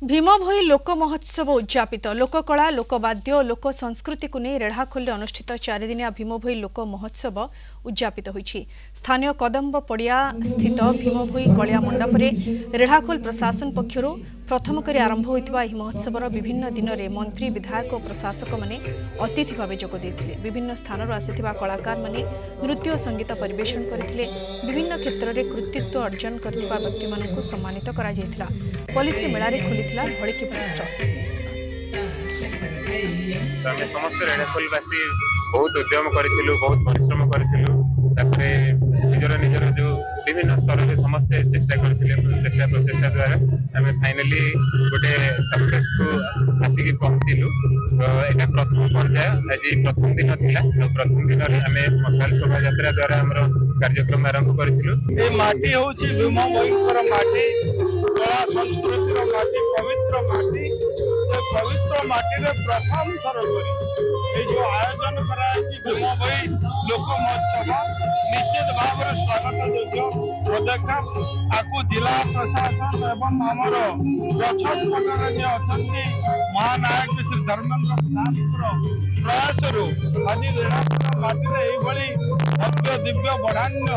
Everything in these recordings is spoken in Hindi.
भीम भोई लोक महोत्सव उद्यापित लोककला लोकवाद्य और लोक संस्कृति को नहीं रेढ़ाखोल अनुष्ठित 4 दिनिया भीम भोई लोक महोत्सव उद्यापित होईछि। स्थानीय कदम्ब पड़िया स्थित भीम भोई कलिया मंडप में रेढ़ाखोल प्रशासन पक्षर प्रथम करी आरंभ होइतिबा एही महोत्सवर विभिन्न दिन में मंत्री विधायक और प्रशासक माने अतिथि भाव जोग देथिले। विभिन्न स्थानरू आसिथिबा कलाकार माने नृत्य और संगीत परिवेषण करथिले। विभिन्न क्षेत्र में कृतित्व अर्जन करथिबा व्यक्ति मानकु सम्मानित करा जायथिला। पुलिस मेला रे खोलिथिला भड़की पोस्ट। आम समस्त रेढ़ाखोलवासी बहुत उद्यम करूँ, बहुत परिश्रम करूँ। निजर निजर जो विभिन्न स्तर में समस्ते चेष्टा चेष्टा प्रचेषा द्वारा आम फाइनाली गोटे सक्सेस को आसिक पहुँचलु। यहाँ प्रथम पर्याय आज प्रथम दिन थिला। प्रथम दिन आम मशाल शोभा यात्रा द्वारा आम कार्यक्रम आरंभ करूँ। माटी हूँ भीम भोईंकर माटी, कला संस्कृतिर माटी, पवित्र माटी। पवित्र माटी रे प्रथम थर जो आयोजन कराई भीम भोई लोक महोत्सव निश्चित भाव में स्वागत योग्य पदक्षेप। आपको जिला प्रशासन एवं आमर रक्षक मंडल जे अच्छा महानायक श्री धर्मेन्द्र प्रधान प्रयास आज रेढ़ाखोल माटी भव्य दिव्य बढ़ान्य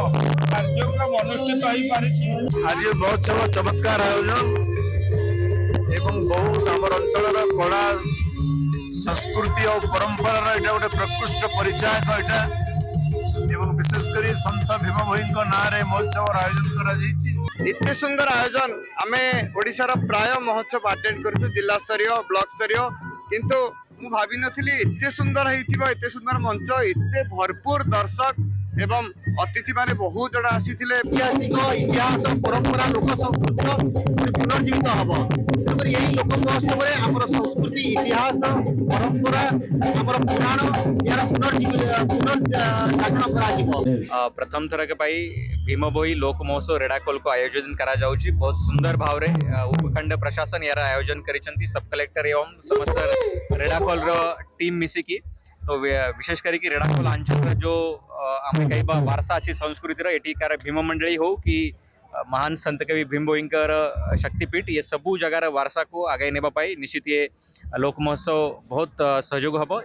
कार्यक्रम अनुष्ठित हो पारी। आज महोत्सव चमत्कार आयोजन एवं बहुत आमर अंचल कला संस्कृति और परंपरार यहाँ गोटे प्रकृष्ट परिचायक यहाँ विशेषकर सन्त भीम भोई ना महोत्सव आयोजन कर सुंदर आयोजन आम ओडिशार प्राय महोत्सव अटेंड कर जिला स्तरीय ब्लॉक स्तरीय किंतु मु भावी नथिली एते सुंदर हेतिबा, एते सुंदर मंच, एते भरपूर दर्शक एवं अतिथि माने बहुत जड़ा आसीथिले। ऐतिहासिक इतिहास परंपरा लोक संस्कृति पुनर्जीवित हम यही लोक महोत्सव आमर संस्कृति इतिहास परंपरा आमर पुराण यार पुनर्जागरण प्रथम थर के भीम भोई लोक महोत्सव रेढ़ाखोल को आयोजन करा जाउछि। बहुत सुंदर भाव रे उपखंड प्रशासन यार आयोजन करिसंती। सब कलेक्टर एवं समस्त रेढ़ाखोल रो टीम मिसिकी तो विशेष करी रेढ़ाखोल अंचल जो आम कहीं वारसा अच्छी संस्कृतिर एटिकार भीम मंडली हो कि महान संत कवि भीम भोईंकर शक्तिपीठ ये सबू जगार वारसा को आगे नेबा पाई निश्चित ये लोक महोत्सव बहुत सहयोग हम।